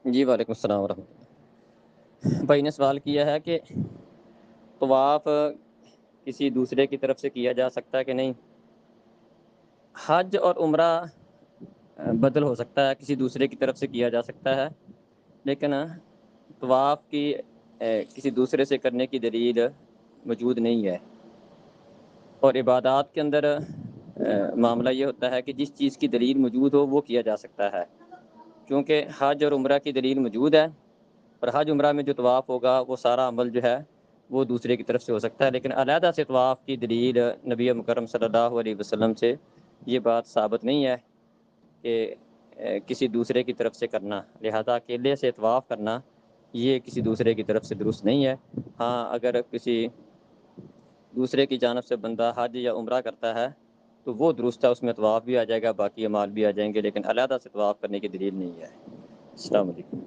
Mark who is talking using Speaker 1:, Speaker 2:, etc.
Speaker 1: جی وعلیکم السلام ورحمۃ اللہ۔ بھائی نے سوال کیا ہے کہ طواف کسی دوسرے کی طرف سے کیا جا سکتا ہے کہ نہیں۔ حج اور عمرہ بدل ہو سکتا ہے، کسی دوسرے کی طرف سے کیا جا سکتا ہے، لیکن طواف کی کسی دوسرے سے کرنے کی دلیل موجود نہیں ہے۔ اور عبادات کے اندر معاملہ یہ ہوتا ہے کہ جس چیز کی دلیل موجود ہو وہ کیا جا سکتا ہے، کیونکہ حج اور عمرہ کی دلیل موجود ہے، اور حج عمرہ میں جو طواف ہوگا وہ سارا عمل جو ہے وہ دوسرے کی طرف سے ہو سکتا ہے، لیکن علیحدہ سے طواف کی دلیل نبی مکرم صلی اللہ علیہ وسلم سے یہ بات ثابت نہیں ہے کہ کسی دوسرے کی طرف سے کرنا، لہذا اکیلے سے طواف کرنا یہ کسی دوسرے کی طرف سے درست نہیں ہے۔ ہاں اگر کسی دوسرے کی جانب سے بندہ حج یا عمرہ کرتا ہے تو وہ درست ہے، اس میں طواف بھی آ جائے گا، باقی اعمال بھی آ جائیں گے، لیکن علیحدہ سے طواف کرنے کی دلیل نہیں ہے۔ السلام علیکم۔